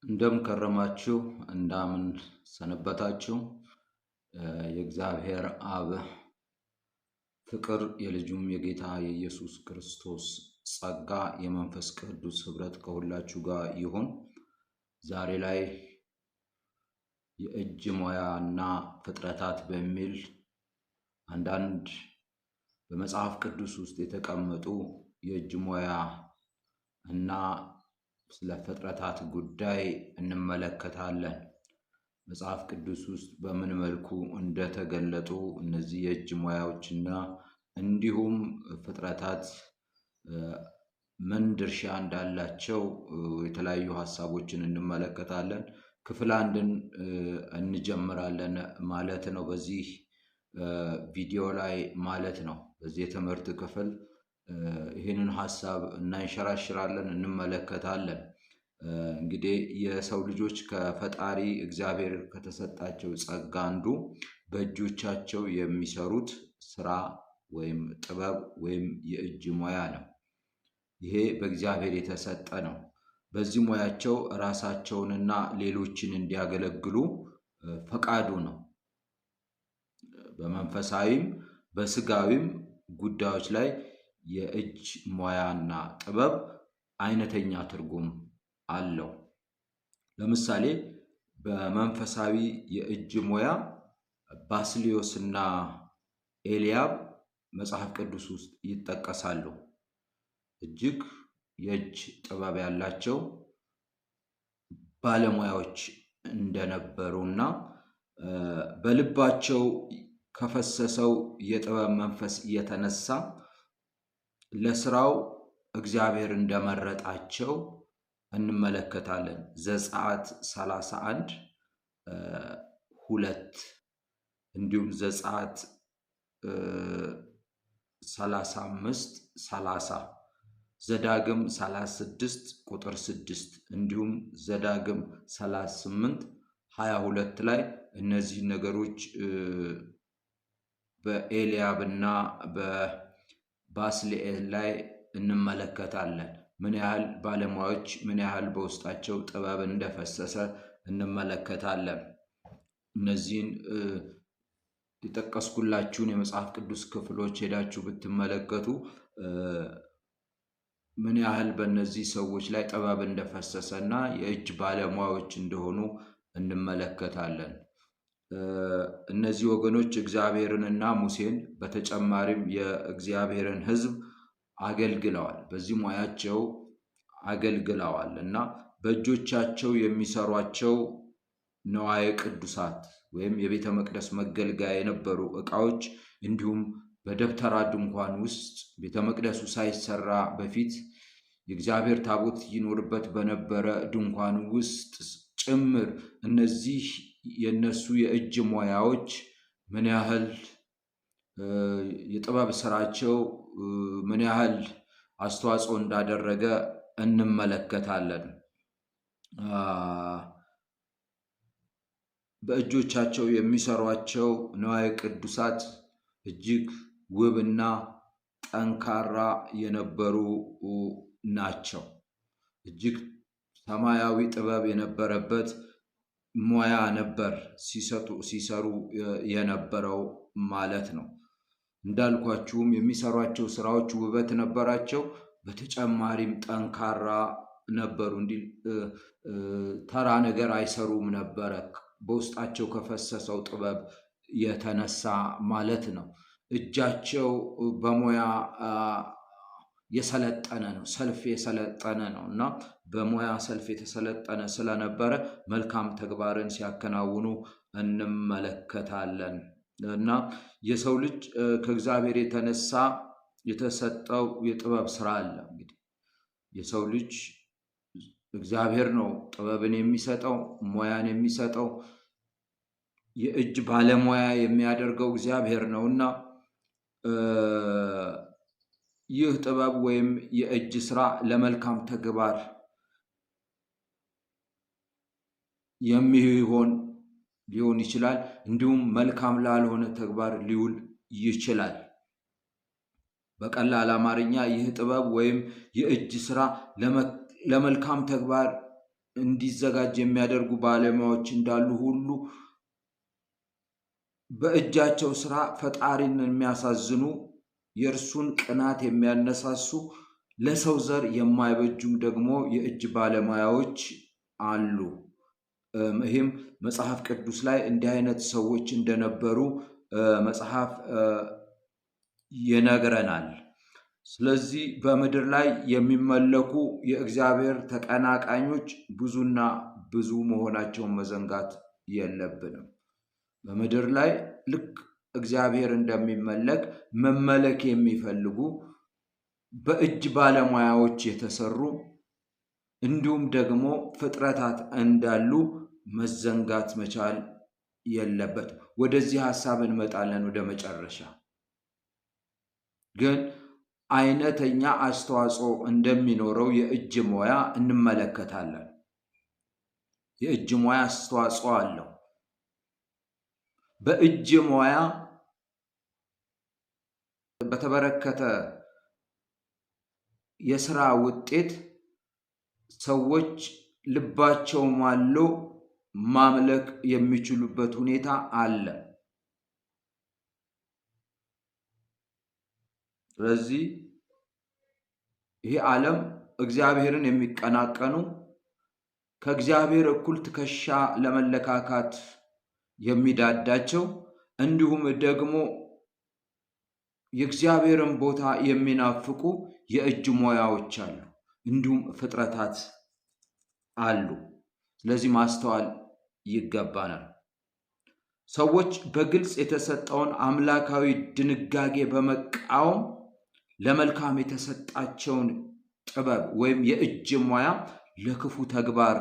እንደምን ከረማችሁ እንደምን ሰነበታችሁ። የእግዚአብሔር አብ ፍቅር የልጁም የጌታ የኢየሱስ ክርስቶስ ጸጋ የመንፈስ ቅዱስ ኅብረት ከሁላችሁ ጋር ይሁን። ዛሬ ላይ የእጅ ሙያና ፍጥረታት በሚል አንዳንድ በመጽሐፍ ቅዱስ ውስጥ የተቀመጡ የእጅ ሙያ እና ስለ ፍጥረታት ጉዳይ እንመለከታለን። መጽሐፍ ቅዱስ ውስጥ በምን መልኩ እንደተገለጡ እነዚህ የእጅ ሙያዎችና እንዲሁም ፍጥረታት ምን ድርሻ እንዳላቸው የተለያዩ ሐሳቦችን እንመለከታለን። ክፍል አንድን እንጀምራለን ማለት ነው በዚህ ቪዲዮ ላይ ማለት ነው። በዚህ የትምህርት ክፍል ይህንን ሐሳብ እናንሸራሽራለን እንመለከታለን። እንግዲህ የሰው ልጆች ከፈጣሪ እግዚአብሔር ከተሰጣቸው ጸጋ አንዱ በእጆቻቸው የሚሰሩት ስራ ወይም ጥበብ ወይም የእጅ ሙያ ነው። ይሄ በእግዚአብሔር የተሰጠ ነው። በዚህ ሙያቸው ራሳቸውንና ሌሎችን እንዲያገለግሉ ፈቃዱ ነው። በመንፈሳዊም በስጋዊም ጉዳዮች ላይ የእጅ ሙያና ጥበብ አይነተኛ ትርጉም አለው። ለምሳሌ በመንፈሳዊ የእጅ ሙያ ባስልዮስና ኤልያብ መጽሐፍ ቅዱስ ውስጥ ይጠቀሳሉ። እጅግ የእጅ ጥበብ ያላቸው ባለሙያዎች እንደነበሩና በልባቸው ከፈሰሰው የጥበብ መንፈስ የተነሳ ለስራው እግዚአብሔር እንደመረጣቸው እንመለከታለን። ዘጸአት 31:2 እንዲሁም ዘጸአት 35:30 ዘዳግም 36:6 እንዲሁም ዘዳግም 38:22 ላይ እነዚህ ነገሮች በኤልያብና በባስልኤል ላይ እንመለከታለን። ምን ያህል ባለሙያዎች ምን ያህል በውስጣቸው ጥበብ እንደፈሰሰ እንመለከታለን። እነዚህን የጠቀስኩላችሁን የመጽሐፍ ቅዱስ ክፍሎች ሄዳችሁ ብትመለከቱ ምን ያህል በእነዚህ ሰዎች ላይ ጥበብ እንደፈሰሰና የእጅ ባለሙያዎች እንደሆኑ እንመለከታለን። እነዚህ ወገኖች እግዚአብሔርንና ሙሴን በተጨማሪም የእግዚአብሔርን ሕዝብ አገልግለዋል። በዚህ ሙያቸው አገልግለዋል እና በእጆቻቸው የሚሰሯቸው ንዋየ ቅዱሳት ወይም የቤተ መቅደስ መገልገያ የነበሩ ዕቃዎች እንዲሁም በደብተራ ድንኳን ውስጥ ቤተ መቅደሱ ሳይሰራ በፊት የእግዚአብሔር ታቦት ይኖርበት በነበረ ድንኳን ውስጥ ጭምር እነዚህ የነሱ የእጅ ሙያዎች ምን ያህል የጥበብ ስራቸው ምን ያህል አስተዋጽኦ እንዳደረገ እንመለከታለን። በእጆቻቸው የሚሰሯቸው ንዋየ ቅዱሳት እጅግ ውብና ጠንካራ የነበሩ ናቸው። እጅግ ሰማያዊ ጥበብ የነበረበት ሙያ ነበር ሲሰሩ የነበረው ማለት ነው። እንዳልኳችሁም የሚሰሯቸው ስራዎች ውበት ነበራቸው። በተጨማሪም ጠንካራ ነበሩ። እንዲህ ተራ ነገር አይሰሩም ነበረ በውስጣቸው ከፈሰሰው ጥበብ የተነሳ ማለት ነው። እጃቸው በሙያ የሰለጠነ ነው፣ ሰልፍ የሰለጠነ ነው እና በሙያ ሰልፍ የተሰለጠነ ስለነበረ መልካም ተግባርን ሲያከናውኑ እንመለከታለን። እና የሰው ልጅ ከእግዚአብሔር የተነሳ የተሰጠው የጥበብ ስራ አለ። እንግዲህ የሰው ልጅ እግዚአብሔር ነው ጥበብን የሚሰጠው፣ ሙያን የሚሰጠው፣ የእጅ ባለሙያ የሚያደርገው እግዚአብሔር ነውና ይህ ጥበብ ወይም የእጅ ስራ ለመልካም ተግባር ሊሆን ይችላል፣ እንዲሁም መልካም ላልሆነ ተግባር ሊውል ይችላል። በቀላል አማርኛ ይህ ጥበብ ወይም የእጅ ስራ ለመልካም ተግባር እንዲዘጋጅ የሚያደርጉ ባለሙያዎች እንዳሉ ሁሉ በእጃቸው ስራ ፈጣሪን የሚያሳዝኑ የእርሱን ቅናት የሚያነሳሱ ለሰው ዘር የማይበጁም ደግሞ የእጅ ባለሙያዎች አሉ። ይህም መጽሐፍ ቅዱስ ላይ እንዲህ አይነት ሰዎች እንደነበሩ መጽሐፍ ይነግረናል። ስለዚህ በምድር ላይ የሚመለኩ የእግዚአብሔር ተቀናቃኞች ብዙና ብዙ መሆናቸውን መዘንጋት የለብንም። በምድር ላይ ልክ እግዚአብሔር እንደሚመለክ መመለክ የሚፈልጉ በእጅ ባለሙያዎች የተሰሩ እንዲሁም ደግሞ ፍጥረታት እንዳሉ መዘንጋት መቻል የለበትም። ወደዚህ ሐሳብ እንመጣለን። ወደ መጨረሻ ግን አይነተኛ አስተዋጽኦ እንደሚኖረው የእጅ ሙያ እንመለከታለን። የእጅ ሙያ አስተዋጽኦ አለው። በእጅ ሙያ በተበረከተ የሥራ ውጤት ሰዎች ልባቸው ማሎ ማምለክ የሚችሉበት ሁኔታ አለ። ስለዚህ ይሄ ዓለም እግዚአብሔርን የሚቀናቀኑ ከእግዚአብሔር እኩል ትከሻ ለመለካካት የሚዳዳቸው እንዲሁም ደግሞ የእግዚአብሔርን ቦታ የሚናፍቁ የእጅ ሙያዎች አሉ፣ እንዲሁም ፍጥረታት አሉ። ስለዚህ ማስተዋል ይገባናል። ሰዎች በግልጽ የተሰጠውን አምላካዊ ድንጋጌ በመቃወም ለመልካም የተሰጣቸውን ጥበብ ወይም የእጅ ሙያ ለክፉ ተግባር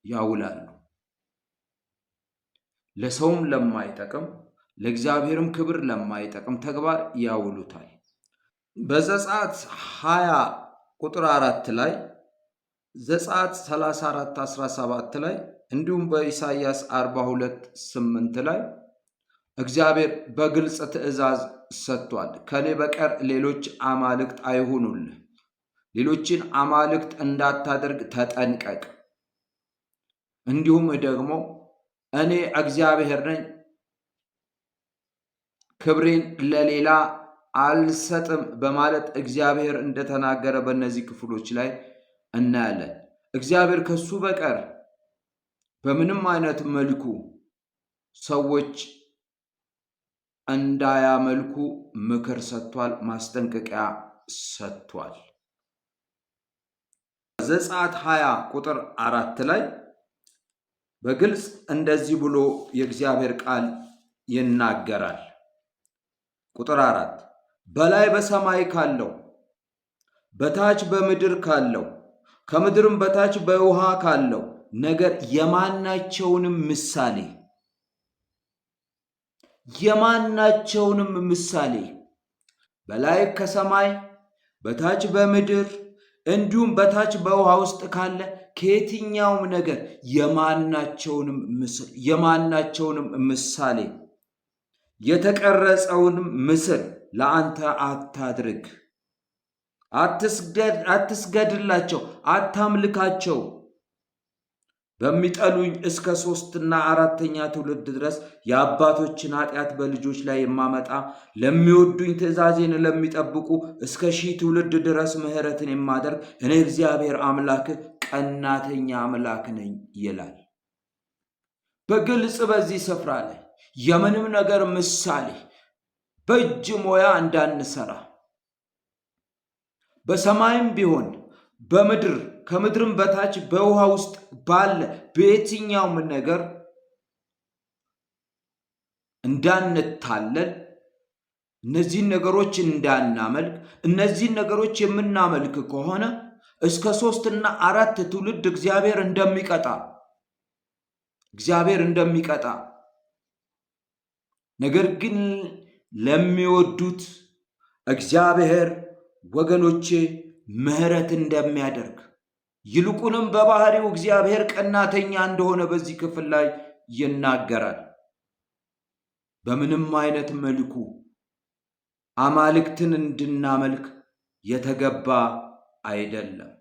ያውላሉ። ለሰውም ለማይጠቅም ለእግዚአብሔርም ክብር ለማይጠቅም ተግባር ያውሉታል። በዘጸአት 20 ቁጥር 4 ላይ፣ ዘጸአት 34 17 ላይ እንዲሁም በኢሳይያስ 42:8 ላይ እግዚአብሔር በግልጽ ትእዛዝ ሰጥቷል። ከኔ በቀር ሌሎች አማልክት አይሁኑልህ፣ ሌሎችን አማልክት እንዳታደርግ ተጠንቀቅ። እንዲሁም ደግሞ እኔ እግዚአብሔር ነኝ፣ ክብሬን ለሌላ አልሰጥም በማለት እግዚአብሔር እንደተናገረ በእነዚህ ክፍሎች ላይ እናያለን። እግዚአብሔር ከሱ በቀር በምንም አይነት መልኩ ሰዎች እንዳያመልኩ ምክር ሰጥቷል፣ ማስጠንቀቂያ ሰጥቷል። ዘጸአት 20 ቁጥር 4 ላይ በግልጽ እንደዚህ ብሎ የእግዚአብሔር ቃል ይናገራል። ቁጥር 4 በላይ በሰማይ ካለው በታች በምድር ካለው ከምድርም በታች በውሃ ካለው ነገር የማናቸውንም ምሳሌ በላይ ከሰማይ በታች በምድር እንዲሁም በታች በውሃ ውስጥ ካለ ከየትኛውም ነገር የማናቸውንም ምሳሌ የተቀረጸውንም ምስል ለአንተ አታድርግ፣ አትስገድላቸው፣ አታምልካቸው። በሚጠሉኝ እስከ 3ና 4ኛ ትውልድ ድረስ የአባቶችን ኃጢአት በልጆች ላይ የማመጣ ለሚወዱኝ ትእዛዜን ለሚጠብቁ እስከ 1000 ትውልድ ድረስ ምሕረትን የማደርግ እኔ እግዚአብሔር አምላክህ ቀናተኛ አምላክ ነኝ ይላል። በግልጽ በዚህ ስፍራ ላይ የምንም ነገር ምሳሌ በእጅ ሙያ እንዳንሰራ፣ በሰማይም ቢሆን በምድር ከምድርም በታች በውሃ ውስጥ ባለ በየትኛውም ነገር እንዳንታለል፣ እነዚህን ነገሮች እንዳናመልክ። እነዚህን ነገሮች የምናመልክ ከሆነ እስከ 3ና 4 ትውልድ እግዚአብሔር እንደሚቀጣ ነገር ግን ለሚወዱት እግዚአብሔር ወገኖቼ ምሕረት እንደሚያደርግ ይልቁንም በባህሪው እግዚአብሔር ቀናተኛ እንደሆነ በዚህ ክፍል ላይ ይናገራል። በምንም አይነት መልኩ አማልክትን እንድናመልክ የተገባ አይደለም።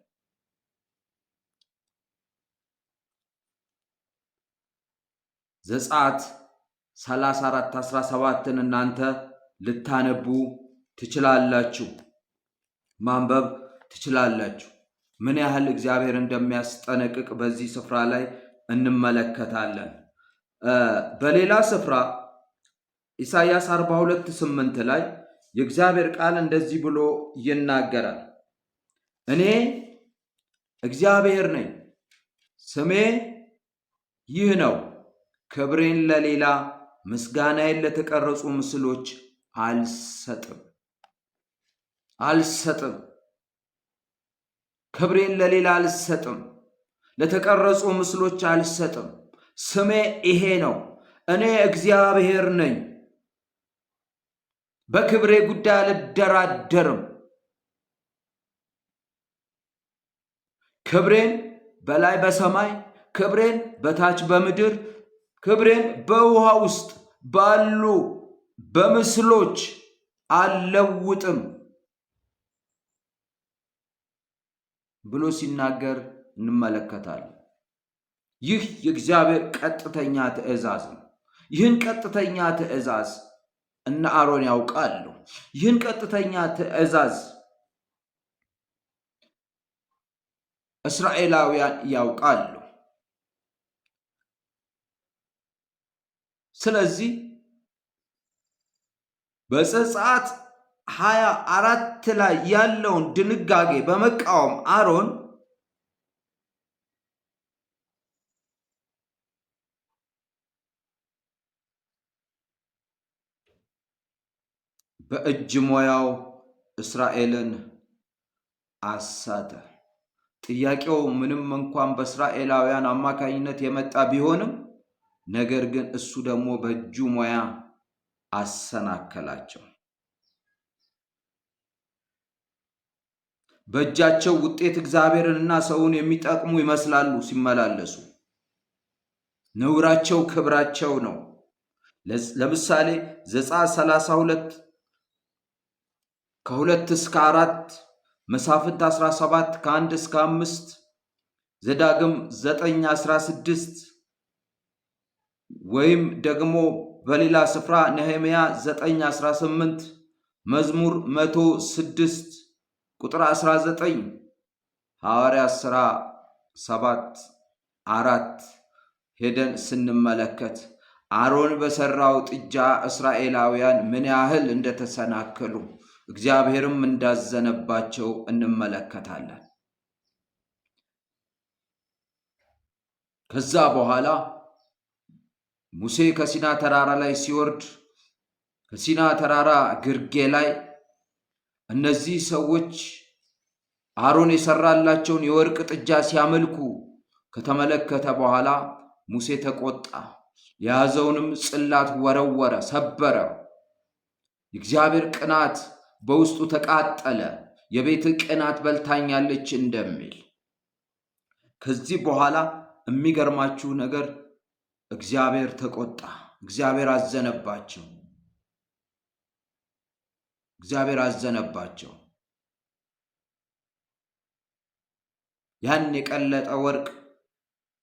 ዘጸአት 34:17ን እናንተ ልታነቡ ትችላላችሁ፣ ማንበብ ትችላላችሁ። ምን ያህል እግዚአብሔር እንደሚያስጠነቅቅ በዚህ ስፍራ ላይ እንመለከታለን። በሌላ ስፍራ ኢሳይያስ 42:8 ላይ የእግዚአብሔር ቃል እንደዚህ ብሎ ይናገራል። እኔ እግዚአብሔር ነኝ፣ ስሜ ይህ ነው፣ ክብሬን ለሌላ ምስጋናዬን ለተቀረጹ ምስሎች አልሰጥም። ክብሬን ለሌላ አልሰጥም፣ ለተቀረጹ ምስሎች አልሰጥም። ስሜ ይሄ ነው፣ እኔ እግዚአብሔር ነኝ። በክብሬ ጉዳይ አልደራደርም። ክብሬን በላይ በሰማይ፣ ክብሬን በታች በምድር፣ ክብሬን በውሃ ውስጥ ባሉ በምስሎች አልለውጥም ብሎ ሲናገር እንመለከታለን። ይህ የእግዚአብሔር ቀጥተኛ ትእዛዝ ነው። ይህን ቀጥተኛ ትእዛዝ እነ አሮን ያውቃሉ። ይህን ቀጥተኛ ትእዛዝ እስራኤላውያን ያውቃሉ። ስለዚህ በዘጸአት 24 ላይ ያለውን ድንጋጌ በመቃወም አሮን በእጅ ሞያው እስራኤልን አሳተ። ጥያቄው ምንም እንኳን በእስራኤላውያን አማካኝነት የመጣ ቢሆንም ነገር ግን እሱ ደግሞ በእጁ ሞያ አሰናከላቸው። በእጃቸው ውጤት እግዚአብሔርንና ሰውን የሚጠቅሙ ይመስላሉ ሲመላለሱ። ነውራቸው ክብራቸው ነው። ለምሳሌ ዘጸአት 32 ከ2 እስከ 4፣ መሳፍንት 17 ከ1 እስከ 5፣ ዘዳግም 9:16 ወይም ደግሞ በሌላ ስፍራ ነህምያ 9:18፣ መዝሙር 106 ቁጥር 19፣ ሐዋርያት ሥራ 7:4 ሄደን ስንመለከት አሮን በሰራው ጥጃ እስራኤላውያን ምን ያህል እንደተሰናከሉ እግዚአብሔርም እንዳዘነባቸው እንመለከታለን። ከዛ በኋላ ሙሴ ከሲና ተራራ ላይ ሲወርድ ከሲና ተራራ ግርጌ ላይ እነዚህ ሰዎች አሮን የሰራላቸውን የወርቅ ጥጃ ሲያመልኩ ከተመለከተ በኋላ ሙሴ ተቆጣ። የያዘውንም ጽላት ወረወረ፣ ሰበረ። የእግዚአብሔር ቅናት በውስጡ ተቃጠለ፣ የቤት ቅናት በልታኛለች እንደሚል። ከዚህ በኋላ የሚገርማችሁ ነገር እግዚአብሔር ተቆጣ፣ እግዚአብሔር አዘነባቸው። ያን የቀለጠ ወርቅ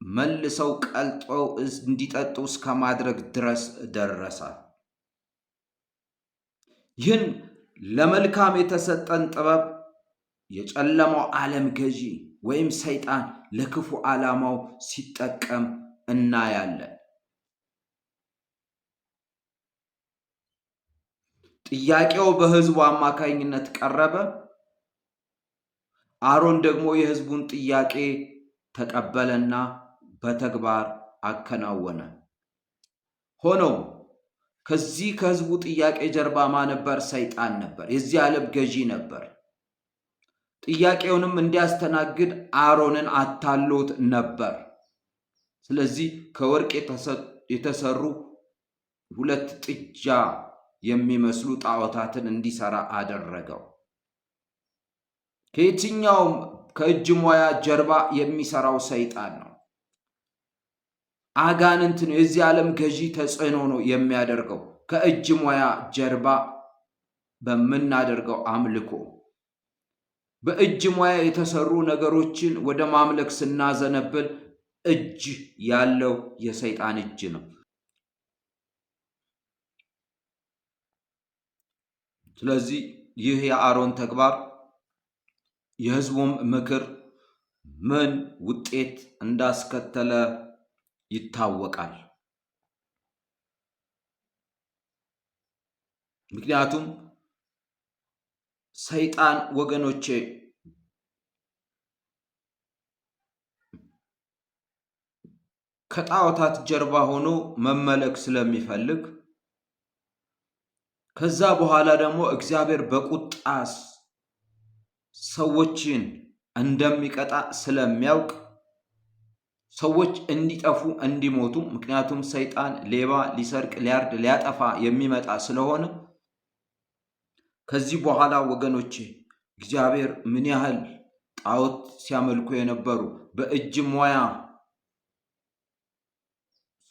መልሰው ቀልጠው እንዲጠጡ እስከ ማድረግ ድረስ ደረሰ። ይህን ለመልካም የተሰጠን ጥበብ የጨለማው ዓለም ገዢ ወይም ሰይጣን ለክፉ ዓላማው ሲጠቀም እናያለን። ጥያቄው በሕዝቡ አማካኝነት ቀረበ። አሮን ደግሞ የሕዝቡን ጥያቄ ተቀበለና በተግባር አከናወነ። ሆኖም ከዚህ ከሕዝቡ ጥያቄ ጀርባ ማን ነበር? ሰይጣን ነበር። የዚህ ዓለም ገዢ ነበር። ጥያቄውንም እንዲያስተናግድ አሮንን አታሎት ነበር። ስለዚህ ከወርቅ የተሰሩ 2 ጥጃ የሚመስሉ ጣዖታትን እንዲሰራ አደረገው። ከየትኛውም ከእጅ ሞያ ጀርባ የሚሰራው ሰይጣን ነው። አጋንንት ነው። የዚህ ዓለም ገዢ ተጽዕኖ ነው የሚያደርገው ከእጅ ሞያ ጀርባ በምናደርገው አምልኮ። በእጅ ሞያ የተሰሩ ነገሮችን ወደ ማምለክ ስናዘነብል እጅ ያለው የሰይጣን እጅ ነው። ስለዚህ ይህ የአሮን ተግባር የሕዝቡም ምክር ምን ውጤት እንዳስከተለ ይታወቃል። ምክንያቱም ሰይጣን ወገኖቼ ከጣዖታት ጀርባ ሆኖ መመለክ ስለሚፈልግ ከዛ በኋላ ደግሞ እግዚአብሔር በቁጣስ ሰዎችን እንደሚቀጣ ስለሚያውቅ ሰዎች እንዲጠፉ እንዲሞቱ፣ ምክንያቱም ሰይጣን ሌባ፣ ሊሰርቅ፣ ሊያርድ፣ ሊያጠፋ የሚመጣ ስለሆነ ከዚህ በኋላ ወገኖቼ እግዚአብሔር ምን ያህል ጣዖት ሲያመልኩ የነበሩ በእጅ ሙያ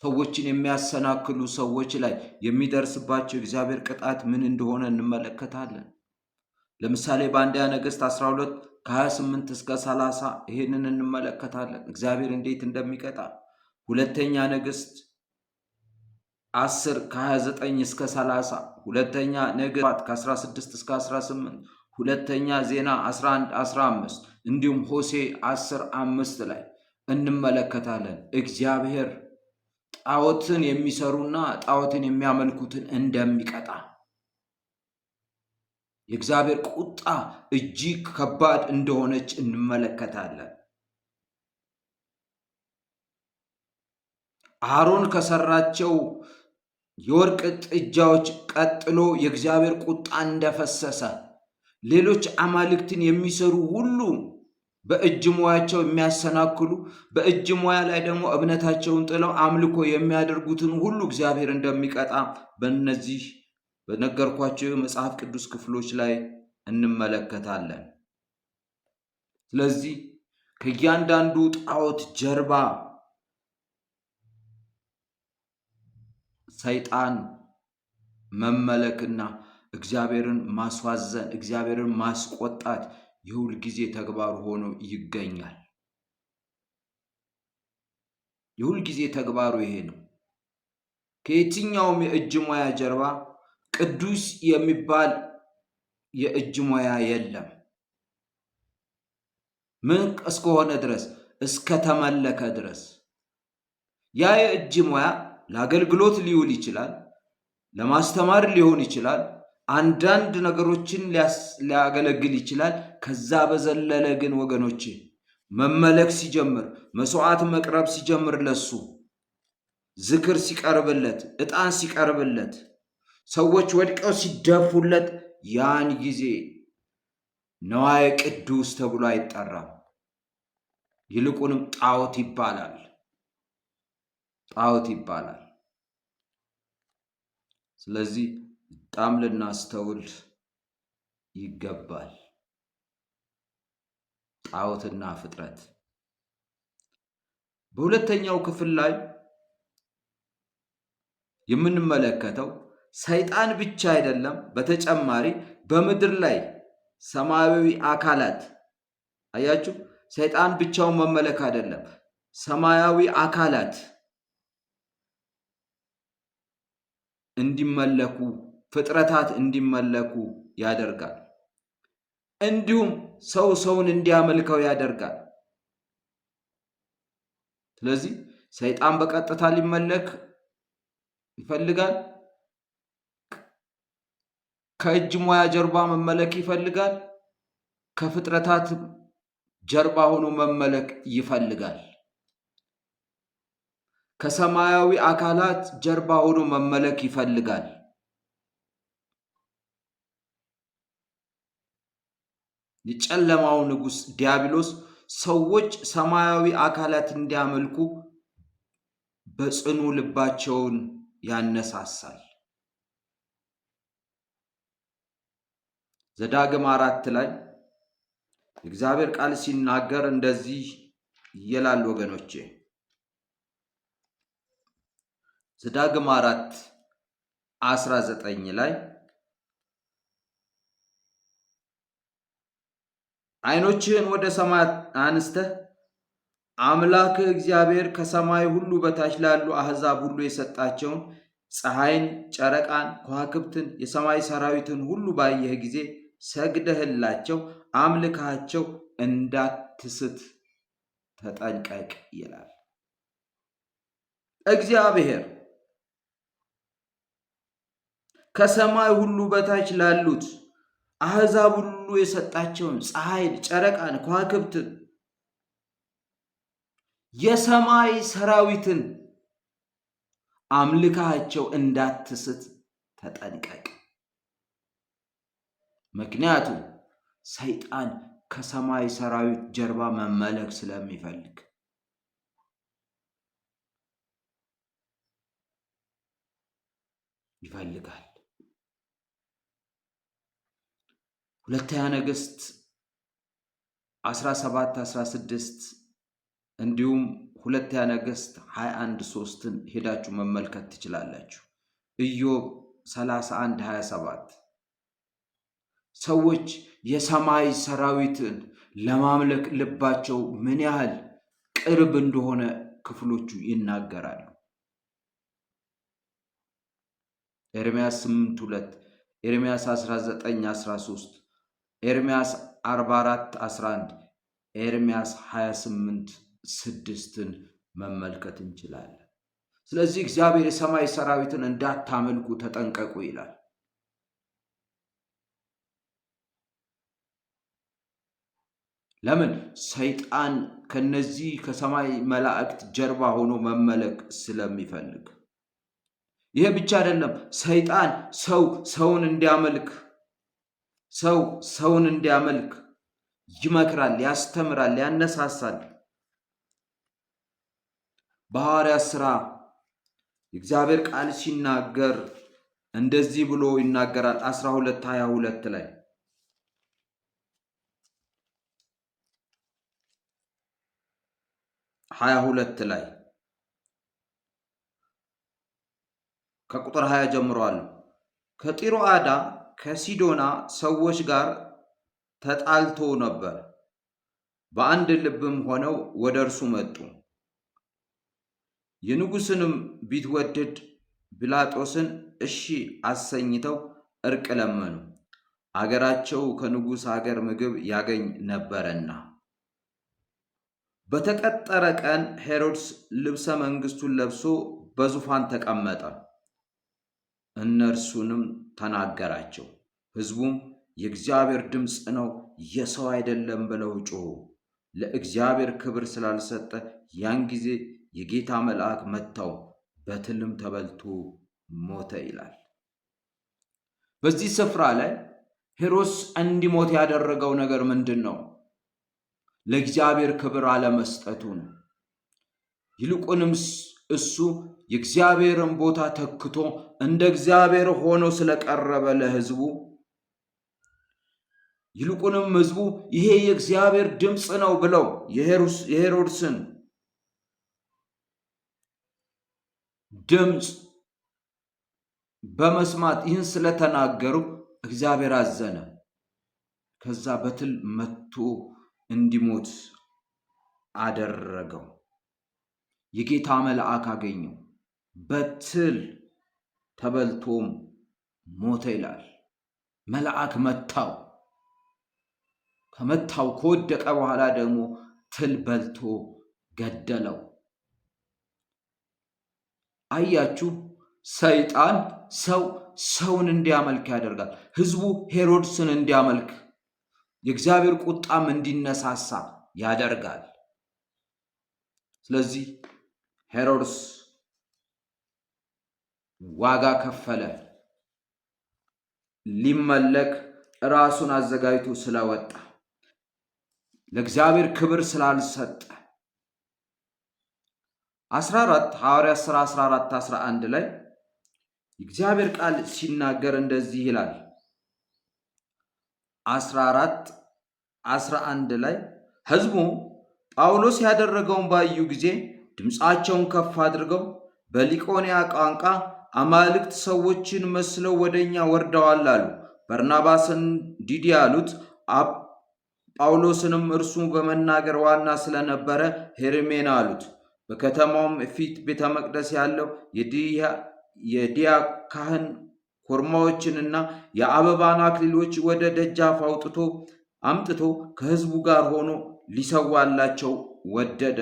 ሰዎችን የሚያሰናክሉ ሰዎች ላይ የሚደርስባቸው እግዚአብሔር ቅጣት ምን እንደሆነ እንመለከታለን። ለምሳሌ በአንደኛ ነገሥት 12 ከ28 እስከ 30 ይህንን እንመለከታለን፣ እግዚአብሔር እንዴት እንደሚቀጣ። ሁለተኛ ነገሥት 10 ከ29 እስከ 30፣ ሁለተኛ ነገሥት ከ16 እስከ 18፣ ሁለተኛ ዜና 11 15 እንዲሁም ሆሴ 10 5 ላይ እንመለከታለን እግዚአብሔር ጣዖትን የሚሰሩና ጣዖትን የሚያመልኩትን እንደሚቀጣ። የእግዚአብሔር ቁጣ እጅግ ከባድ እንደሆነች እንመለከታለን። አሮን ከሰራቸው የወርቅ ጥጃዎች ቀጥሎ የእግዚአብሔር ቁጣ እንደፈሰሰ ሌሎች አማልክትን የሚሰሩ ሁሉ በእጅ ሙያቸው የሚያሰናክሉ በእጅ ሙያ ላይ ደግሞ እምነታቸውን ጥለው አምልኮ የሚያደርጉትን ሁሉ እግዚአብሔር እንደሚቀጣ በእነዚህ በነገርኳቸው መጽሐፍ ቅዱስ ክፍሎች ላይ እንመለከታለን። ስለዚህ ከእያንዳንዱ ጣዖት ጀርባ ሰይጣን መመለክና እግዚአብሔርን ማስዋዘን፣ እግዚአብሔርን ማስቆጣት የሁል ጊዜ ተግባሩ ሆኖ ይገኛል። የሁል ጊዜ ተግባሩ ይሄ ነው። ከየትኛውም የእጅ ሙያ ጀርባ ቅዱስ የሚባል የእጅ ሙያ የለም። ምን እስከሆነ ድረስ እስከተመለከ ድረስ ያ የእጅ ሙያ ለአገልግሎት ሊውል ይችላል፣ ለማስተማር ሊሆን ይችላል፣ አንዳንድ ነገሮችን ሊያገለግል ይችላል። ከዛ በዘለለ ግን ወገኖቼ መመለክ ሲጀምር፣ መስዋዕት መቅረብ ሲጀምር፣ ለሱ ዝክር ሲቀርብለት፣ ዕጣን ሲቀርብለት፣ ሰዎች ወድቀው ሲደፉለት፣ ያን ጊዜ ነዋየ ቅዱስ ተብሎ አይጠራም። ይልቁንም ጣዖት ይባላል። ጣዖት ይባላል። ስለዚህ በጣም ልናስተውል ይገባል። ጣዖትና ፍጥረት። በሁለተኛው ክፍል ላይ የምንመለከተው ሰይጣን ብቻ አይደለም፣ በተጨማሪ በምድር ላይ ሰማያዊ አካላት፣ አያችሁ፣ ሰይጣን ብቻውን መመለክ አይደለም፣ ሰማያዊ አካላት እንዲመለኩ፣ ፍጥረታት እንዲመለኩ ያደርጋል። እንዲሁም ሰው ሰውን እንዲያመልከው ያደርጋል። ስለዚህ ሰይጣን በቀጥታ ሊመለክ ይፈልጋል። ከእጅ ሙያ ጀርባ መመለክ ይፈልጋል። ከፍጥረታት ጀርባ ሆኖ መመለክ ይፈልጋል። ከሰማያዊ አካላት ጀርባ ሆኖ መመለክ ይፈልጋል። የጨለማው ንጉሥ ዲያብሎስ ሰዎች ሰማያዊ አካላት እንዲያመልኩ በጽኑ ልባቸውን ያነሳሳል። ዘዳግም 4 ላይ እግዚአብሔር ቃል ሲናገር እንደዚህ ይላል ወገኖቼ። ዘዳግም 4:19 ላይ ዓይኖችህን ወደ ሰማይ አንስተህ አምላክህ እግዚአብሔር ከሰማይ ሁሉ በታች ላሉ አሕዛብ ሁሉ የሰጣቸውን ፀሐይን፣ ጨረቃን፣ ከዋክብትን፣ የሰማይ ሰራዊትን ሁሉ ባየህ ጊዜ ሰግደህላቸው አምልካቸው እንዳትስት ተጠንቀቅ ይላል። እግዚአብሔር ከሰማይ ሁሉ በታች ላሉት አሕዛብ ሁሉ የሰጣቸውን ፀሐይን፣ ጨረቃን፣ ከዋክብትን፣ የሰማይ ሰራዊትን አምልካቸው እንዳትስት ተጠንቀቅ። ምክንያቱም ሰይጣን ከሰማይ ሰራዊት ጀርባ መመለክ ስለሚፈልግ ይፈልጋል። ሁለተኛ ነገሥት 17:16 እንዲሁም ሁለተኛ ነገሥት 21:3ን ሄዳችሁ መመልከት ትችላላችሁ። ኢዮብ 31:27 ሰዎች የሰማይ ሰራዊትን ለማምለክ ልባቸው ምን ያህል ቅርብ እንደሆነ ክፍሎቹ ይናገራሉ። ኤርምያስ 8:2፣ ኤርምያስ 19:13፣ ኤርምያስ 44:11፣ ኤርምያስ 28:6ን መመልከት እንችላለን። ስለዚህ እግዚአብሔር የሰማይ ሰራዊትን እንዳታመልኩ ተጠንቀቁ ይላል። ለምን? ሰይጣን ከነዚህ ከሰማይ መላእክት ጀርባ ሆኖ መመለክ ስለሚፈልግ። ይሄ ብቻ አይደለም። ሰይጣን ሰውን እንዲያመልክ ይመክራል፣ ያስተምራል፣ ያነሳሳል። በሐዋርያት ሥራ የእግዚአብሔር ቃል ሲናገር እንደዚህ ብሎ ይናገራል። 12:22 ላይ ከቁጥር 20 ጀምሯል። ከጢሮአዳ ከሲዶና ሰዎች ጋር ተጣልቶ ነበር። በአንድ ልብም ሆነው ወደ እርሱ መጡ። የንጉሥንም ቢትወደድ ጲላጦስን እሺ አሰኝተው እርቅ ለመኑ፣ አገራቸው ከንጉሥ አገር ምግብ ያገኝ ነበረና። በተቀጠረ ቀን ሄሮድስ ልብሰ መንግሥቱን ለብሶ በዙፋን ተቀመጠ። እነርሱንም ተናገራቸው። ሕዝቡም የእግዚአብሔር ድምፅ ነው የሰው አይደለም ብለው ጮኹ። ለእግዚአብሔር ክብር ስላልሰጠ ያን ጊዜ የጌታ መልአክ መታው፣ በትልም ተበልቶ ሞተ ይላል። በዚህ ስፍራ ላይ ሄሮድስ እንዲሞት ያደረገው ነገር ምንድን ነው? ለእግዚአብሔር ክብር አለመስጠቱ ነው። ይልቁንም እሱ የእግዚአብሔርን ቦታ ተክቶ እንደ እግዚአብሔር ሆኖ ስለቀረበ ለሕዝቡ፣ ይልቁንም ሕዝቡ ይሄ የእግዚአብሔር ድምፅ ነው ብለው የሄሮድስን ድምፅ በመስማት ይህን ስለተናገሩ እግዚአብሔር አዘነ። ከዛ በትል መቶ እንዲሞት አደረገው። የጌታ መልአክ አገኘው፣ በትል ተበልቶም ሞተ ይላል። መልአክ መታው። ከወደቀ በኋላ ደግሞ ትል በልቶ ገደለው። አያችሁ፣ ሰይጣን ሰውን እንዲያመልክ ያደርጋል። ሕዝቡ ሄሮድስን እንዲያመልክ፣ የእግዚአብሔር ቁጣም እንዲነሳሳ ያደርጋል። ስለዚህ ሄሮድስ ዋጋ ከፈለ። ሊመለክ ራሱን አዘጋጅቶ ስለወጣ፣ ለእግዚአብሔር ክብር ስላልሰጠ። 14 ሐዋርያት ሥራ 14:11 ላይ የእግዚአብሔር ቃል ሲናገር እንደዚህ ይላል። 14:11 ላይ ሕዝቡ ጳውሎስ ያደረገውን ባዩ ጊዜ ድምፃቸውን ከፍ አድርገው በሊቆንያ ቋንቋ አማልክት ሰዎችን መስለው ወደኛ ወርደዋል አሉ። በርናባስን ዲድያ አሉት፣ ጳውሎስንም እርሱ በመናገር ዋና ስለነበረ ሄርሜና አሉት። በከተማውም ፊት ቤተ መቅደስ ያለው የዲያ ካህን ኮርማዎችንና የአበባን አክሊሎች ወደ ደጃፍ አምጥቶ ከሕዝቡ ጋር ሆኖ ሊሰዋላቸው ወደደ።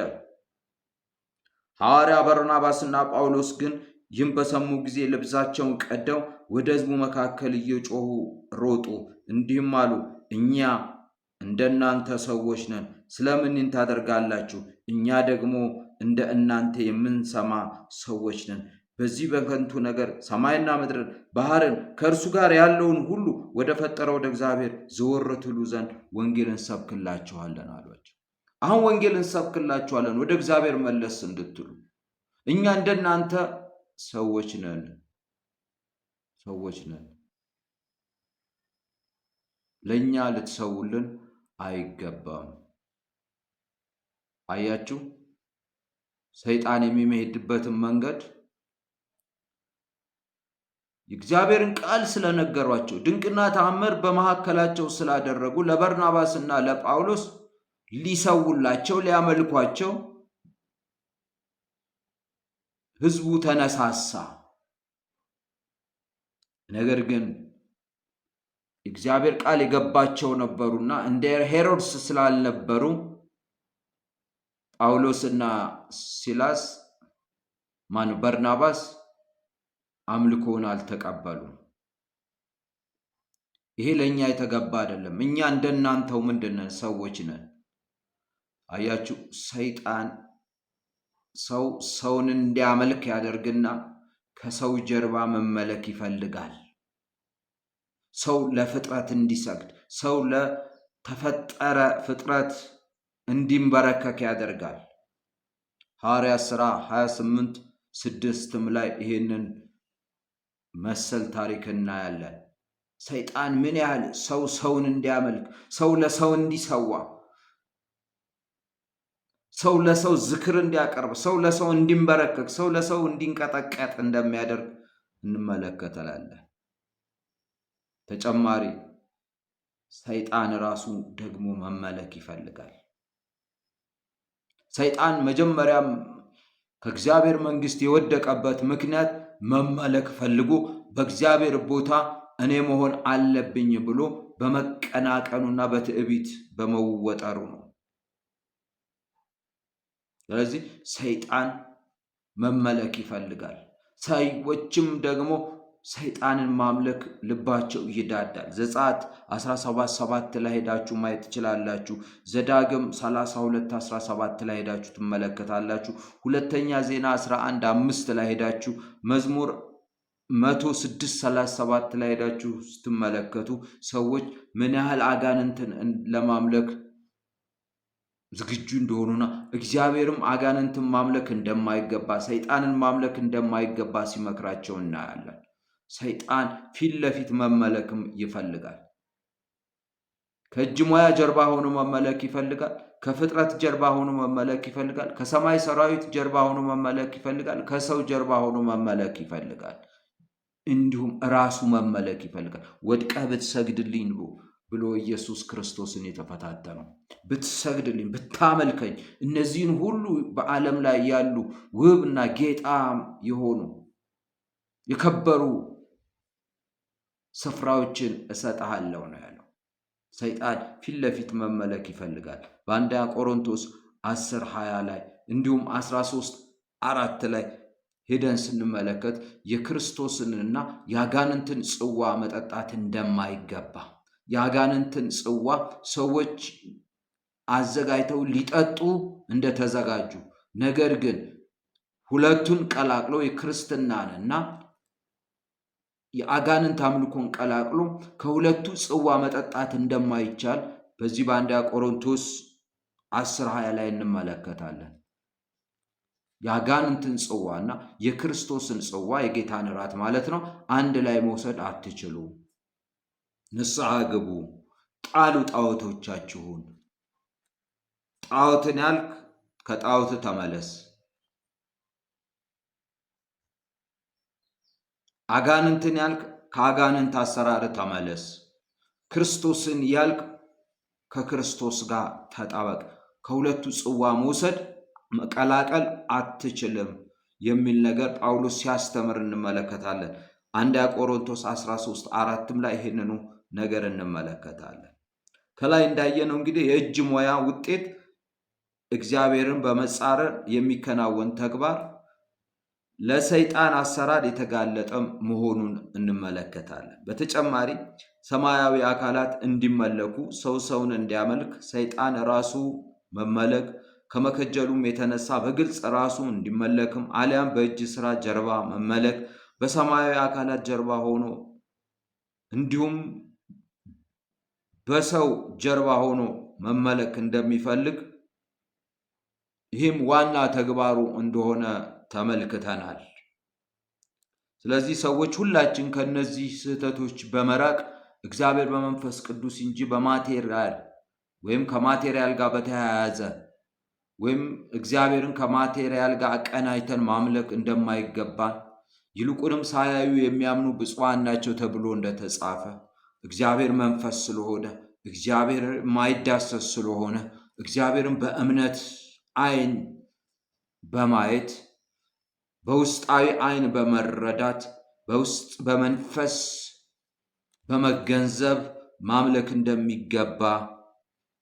ሐዋርያ በርናባስና ጳውሎስ ግን ይህም በሰሙ ጊዜ ልብሳቸውን ቀደው ወደ ሕዝቡ መካከል እየጮሁ ሮጡ፣ እንዲህም አሉ፣ እኛ እንደናንተ ሰዎች ነን። ስለምን ይህን ታደርጋላችሁ? እኛ ደግሞ እንደ እናንተ የምንሰማ ሰዎች ነን። በዚህ በከንቱ ነገር ሰማይና ምድርን ባህርን ከእርሱ ጋር ያለውን ሁሉ ወደ ፈጠረው ወደ እግዚአብሔር ዘወር ትሉ ዘንድ ወንጌልን እንሰብክላችኋለን አሏቸው። አሁን ወንጌልን እንሰብክላችኋለን ወደ እግዚአብሔር መለስ እንድትሉ። እኛ እንደናንተ ሰዎች ነን። ለእኛ ልትሰውልን አይገባም። አያችሁ፣ ሰይጣን የሚሄድበትን መንገድ የእግዚአብሔርን ቃል ስለነገሯቸው ድንቅና ተአምር በመካከላቸው ስላደረጉ ለበርናባስና ለጳውሎስ ሊሰውላቸው ሊያመልኳቸው ሕዝቡ ተነሳሳ። ነገር ግን እግዚአብሔር ቃል የገባቸው ነበሩና እንደ ሄሮድስ ስላልነበሩ ጳውሎስና ሲላስ በርናባስ አምልኮውን አልተቀበሉም። ይሄ ለእኛ የተገባ አይደለም። እኛ እንደናንተው ምንድነን? ሰዎች ነን። አያችሁ፣ ሰይጣን ሰውን እንዲያመልክ ያደርግና ከሰው ጀርባ መመለክ ይፈልጋል። ሰው ለፍጥረት እንዲሰግድ፣ ሰው ለተፈጠረ ፍጥረት እንዲንበረከክ ያደርጋል። ሐዋርያት ሥራ 28:6 ላይ ይሄንን መሰል ታሪክ እናያለን። ሰይጣን ምን ያህል ሰውን እንዲያመልክ፣ ሰው ለሰው እንዲሰዋ፣ ሰው ለሰው ዝክር እንዲያቀርብ፣ ሰው ለሰው እንዲንበረከክ፣ ሰው ለሰው እንዲንቀጠቀጥ እንደሚያደርግ እንመለከታለን። ተጨማሪ ሰይጣን ራሱ ደግሞ መመለክ ይፈልጋል። ሰይጣን መጀመሪያም ከእግዚአብሔር መንግሥት የወደቀበት ምክንያት መመለክ ፈልጎ በእግዚአብሔር ቦታ እኔ መሆን አለብኝ ብሎ በመቀናቀኑና በትዕቢት በመወጠሩ ነው። ስለዚህ ሰይጣን መመለክ ይፈልጋል። ሰዎችም ደግሞ ሰይጣንን ማምለክ ልባቸው ይዳዳል። ዘጸአት 17:7 ላይ ሄዳችሁ ማየት ትችላላችሁ። ዘዳግም 32:17 ላይ ሄዳችሁ ትመለከታላችሁ። ሁለተኛ ዜና 11:5 ላይ ሄዳችሁ፣ መዝሙር 106:37 ላይ ሄዳችሁ ስትመለከቱ ሰዎች ምን ያህል አጋንንትን ለማምለክ ዝግጁ እንደሆኑና እግዚአብሔርም አጋንንትን ማምለክ እንደማይገባ፣ ሰይጣንን ማምለክ እንደማይገባ ሲመክራቸው እናያለን። ሰይጣን ፊት ለፊት መመለክም ይፈልጋል። ከእጅ ሙያ ጀርባ ሆኖ መመለክ ይፈልጋል። ከፍጥረት ጀርባ ሆኖ መመለክ ይፈልጋል። ከሰማይ ሰራዊት ጀርባ ሆኖ መመለክ ይፈልጋል። ከሰው ጀርባ ሆኖ መመለክ ይፈልጋል። እንዲሁም ራሱ መመለክ ይፈልጋል። ወድቀህ ብትሰግድልኝ ብሎ ኢየሱስ ክርስቶስን የተፈታተነው፣ ብትሰግድልኝ፣ ብታመልከኝ፣ እነዚህን ሁሉ በዓለም ላይ ያሉ ውብና ጌጣም የሆኑ የከበሩ ስፍራዎችን እሰጥሃለሁ ነው ያለው። ሰይጣን ፊት ለፊት መመለክ ይፈልጋል። በአንደኛ ቆሮንቶስ 10:20 ላይ እንዲሁም 13:4 ላይ ሄደን ስንመለከት የክርስቶስንና የአጋንንትን ጽዋ መጠጣት እንደማይገባ፣ የአጋንንትን ጽዋ ሰዎች አዘጋጅተው ሊጠጡ እንደተዘጋጁ፣ ነገር ግን ሁለቱን ቀላቅለው የክርስትናንና የአጋንንት አምልኮን ቀላቅሎ ከሁለቱ ጽዋ መጠጣት እንደማይቻል በዚህ በአንደኛ ቆሮንቶስ 10:20 ላይ እንመለከታለን። የአጋንንትን ጽዋና የክርስቶስን ጽዋ የጌታን እራት ማለት ነው አንድ ላይ መውሰድ አትችሉ። ንስሐ ግቡ፣ ጣሉ ጣዖቶቻችሁን። ጣዖትን ያልክ ከጣዖት ተመለስ። አጋንንትን ያልክ ከአጋንንት አሰራር ተመለስ። ክርስቶስን ያልክ ከክርስቶስ ጋር ተጣበቅ። ከሁለቱ ጽዋ መውሰድ መቀላቀል አትችልም። የሚል ነገር ጳውሎስ ሲያስተምር እንመለከታለን። አንደኛ ቆሮንቶስ 13:4 ላይ ይህንኑ ነገር እንመለከታለን። ከላይ እንዳየነው እንግዲህ የእጅ ሙያ ውጤት እግዚአብሔርን በመጻረር የሚከናወን ተግባር ለሰይጣን አሰራር የተጋለጠ መሆኑን እንመለከታለን። በተጨማሪ ሰማያዊ አካላት እንዲመለኩ ሰው ሰውን እንዲያመልክ ሰይጣን ራሱ መመለክ ከመከጀሉም የተነሳ በግልጽ ራሱ እንዲመለክም አሊያም በእጅ ስራ ጀርባ መመለክ በሰማያዊ አካላት ጀርባ ሆኖ እንዲሁም በሰው ጀርባ ሆኖ መመለክ እንደሚፈልግ ይህም ዋና ተግባሩ እንደሆነ ተመልክተናል። ስለዚህ ሰዎች ሁላችን ከነዚህ ስህተቶች በመራቅ እግዚአብሔር በመንፈስ ቅዱስ እንጂ በማቴሪያል ወይም ከማቴሪያል ጋር በተያያዘ ወይም እግዚአብሔርን ከማቴሪያል ጋር አቀናጅተን ማምለክ እንደማይገባን ይልቁንም ሳያዩ የሚያምኑ ብፁዓን ናቸው ተብሎ እንደተጻፈ እግዚአብሔር መንፈስ ስለሆነ እግዚአብሔር የማይዳሰስ ስለሆነ እግዚአብሔርን በእምነት ዓይን በማየት በውስጣዊ ዓይን በመረዳት በውስጥ በመንፈስ በመገንዘብ ማምለክ እንደሚገባ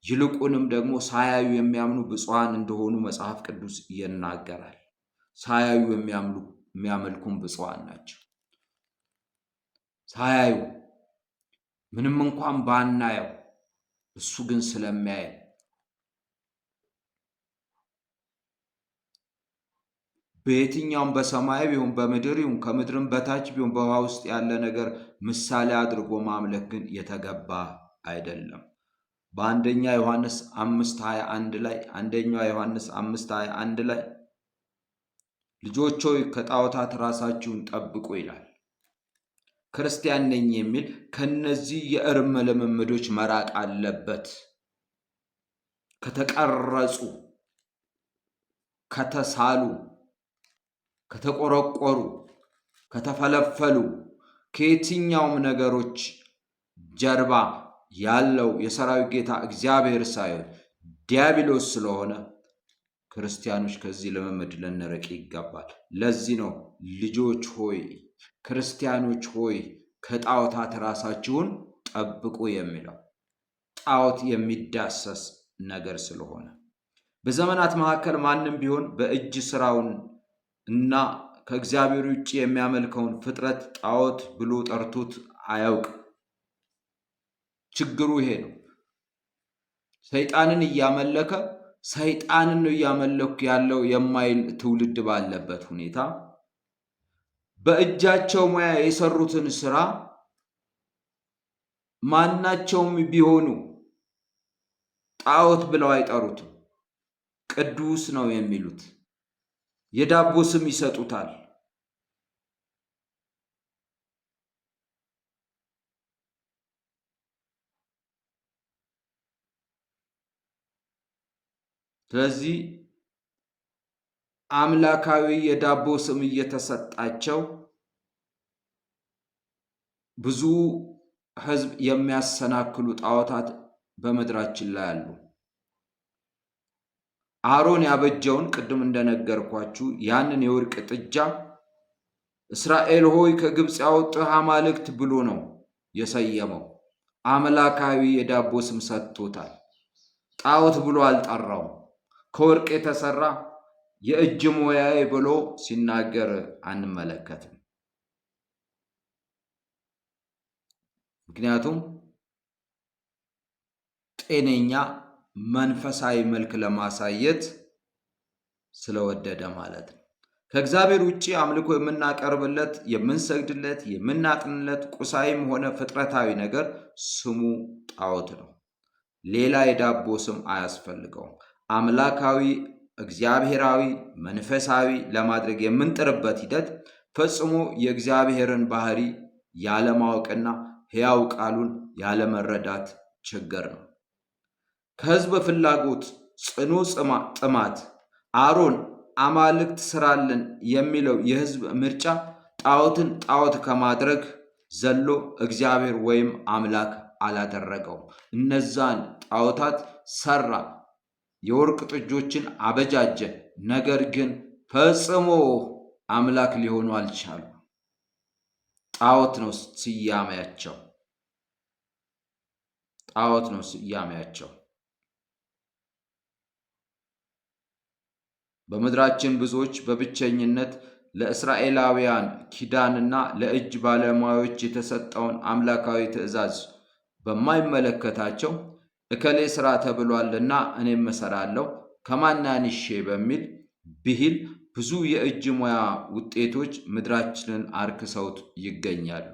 ይልቁንም ደግሞ ሳያዩ የሚያምኑ ብፁዓን እንደሆኑ መጽሐፍ ቅዱስ ይናገራል። ሳያዩ የሚያመልኩም ብፁዓን ናቸው። ሳያዩ ምንም እንኳን ባናየው እሱ ግን ስለሚያይ በየትኛውም በሰማይ ቢሆን በምድር ይሁን ከምድርም በታች ቢሆን በውሃ ውስጥ ያለ ነገር ምሳሌ አድርጎ ማምለክ ግን የተገባ አይደለም። በአንደኛ ዮሐንስ 5:21 ላይ አንደኛ ዮሐንስ 5:21 ላይ ልጆች ሆይ ከጣዖታት ራሳችሁን ጠብቁ ይላል። ክርስቲያን ነኝ የሚል ከነዚህ የእርም ልምምዶች መራቅ አለበት። ከተቀረጹ፣ ከተሳሉ፣ ከተቆረቆሩ፣ ከተፈለፈሉ ከየትኛውም ነገሮች ጀርባ ያለው የሰራዊት ጌታ እግዚአብሔር ሳይሆን ዲያብሎስ ስለሆነ ክርስቲያኖች ከዚህ ልምምድ ልንርቅ ይገባል። ለዚህ ነው ልጆች ሆይ ክርስቲያኖች ሆይ ከጣዖታት ራሳችሁን ጠብቁ የሚለው። ጣዖት የሚዳሰስ ነገር ስለሆነ በዘመናት መካከል ማንም ቢሆን በእጅ ስራውን እና ከእግዚአብሔር ውጭ የሚያመልከውን ፍጥረት ጣዖት ብሎ ጠርቶት አያውቅም። ችግሩ ይሄ ነው። ሰይጣንን እያመለከ ሰይጣንን ነው እያመለኩ ያለው የማይል ትውልድ ባለበት ሁኔታ በእጃቸው ሙያ የሰሩትን ስራ ማናቸውም ቢሆኑ ጣዖት ብለው አይጠሩትም። ቅዱስ ነው የሚሉት። የዳቦ ስም ይሰጡታል። ስለዚህ አምላካዊ የዳቦ ስም እየተሰጣቸው ብዙ ሕዝብ የሚያሰናክሉ ጣዖታት በምድራችን ላይ አሉ። አሮን ያበጀውን ቅድም እንደነገርኳችሁ ያንን የወርቅ ጥጃ እስራኤል ሆይ ከግብፅ ያወጣህ አማልክት ብሎ ነው የሰየመው። አምላካዊ የዳቦ ስም ሰጥቶታል። ጣዖት ብሎ አልጠራውም። ከወርቅ የተሰራ የእጅ ሙያዬ ብሎ ሲናገር አንመለከትም። ምክንያቱም ጤነኛ መንፈሳዊ መልክ ለማሳየት ስለወደደ ማለት ነው። ከእግዚአብሔር ውጪ አምልኮ የምናቀርብለት፣ የምንሰግድለት፣ የምናጥንለት ቁሳዊም ሆነ ፍጥረታዊ ነገር ስሙ ጣዖት ነው። ሌላ የዳቦ ስም አያስፈልገውም። አምላካዊ፣ እግዚአብሔራዊ፣ መንፈሳዊ ለማድረግ የምንጥርበት ሂደት ፈጽሞ የእግዚአብሔርን ባህሪ ያለማወቅና ሕያው ቃሉን ያለመረዳት ችግር ነው። ከሕዝብ ፍላጎት ጽኑ ጥማት አሮን አማልክት ስራልን የሚለው የሕዝብ ምርጫ ጣዖትን ጣዖት ከማድረግ ዘሎ እግዚአብሔር ወይም አምላክ አላደረገውም። እነዛን ጣዖታት ሰራ፣ የወርቅ ጥጆችን አበጃጀ። ነገር ግን ፈጽሞ አምላክ ሊሆኑ አልቻሉም። ጣዖት ነው ስያሜያቸው። ጣዖት ነው ስያሜያቸው። በምድራችን ብዙዎች በብቸኝነት ለእስራኤላውያን ኪዳንና ለእጅ ባለሙያዎች የተሰጠውን አምላካዊ ትእዛዝ በማይመለከታቸው እከሌ ስራ ተብሏልና እኔም እሰራለሁ ከማናንሼ በሚል ብሂል ብዙ የእጅ ሙያ ውጤቶች ምድራችንን አርክሰውት ይገኛሉ።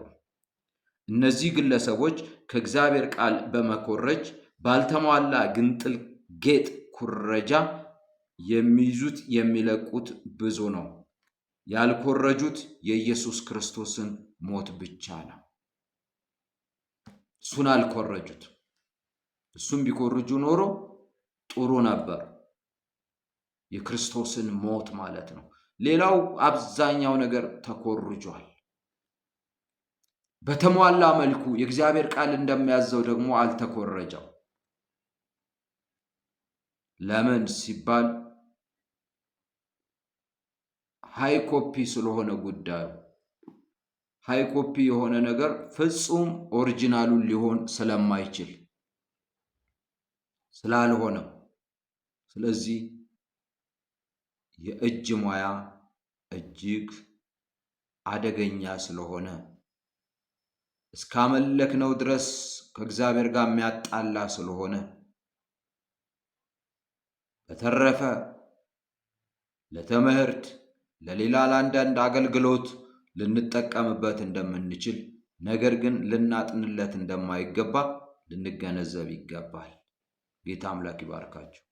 እነዚህ ግለሰቦች ከእግዚአብሔር ቃል በመኮረጅ ባልተሟላ ግንጥል ጌጥ ኩረጃ የሚይዙት የሚለቁት ብዙ ነው። ያልኮረጁት የኢየሱስ ክርስቶስን ሞት ብቻ ነው። እሱን አልኮረጁት። እሱም ቢኮርጁ ኖሮ ጥሩ ነበር። የክርስቶስን ሞት ማለት ነው። ሌላው አብዛኛው ነገር ተኮርጇል። በተሟላ መልኩ የእግዚአብሔር ቃል እንደሚያዘው ደግሞ አልተኮረጀው። ለምን ሲባል ሃይ ኮፒ ስለሆነ ጉዳዩ። ሃይ ኮፒ የሆነ ነገር ፍጹም ኦሪጂናሉን ሊሆን ስለማይችል ስላልሆነም፣ ስለዚህ የእጅ ሙያ እጅግ አደገኛ ስለሆነ እስካመለክነው ድረስ ከእግዚአብሔር ጋር የሚያጣላ ስለሆነ በተረፈ ለትምህርት ለሌላ ለአንዳንድ አገልግሎት ልንጠቀምበት እንደምንችል ነገር ግን ልናጥንለት እንደማይገባ ልንገነዘብ ይገባል። ጌታ አምላክ ይባርካችሁ።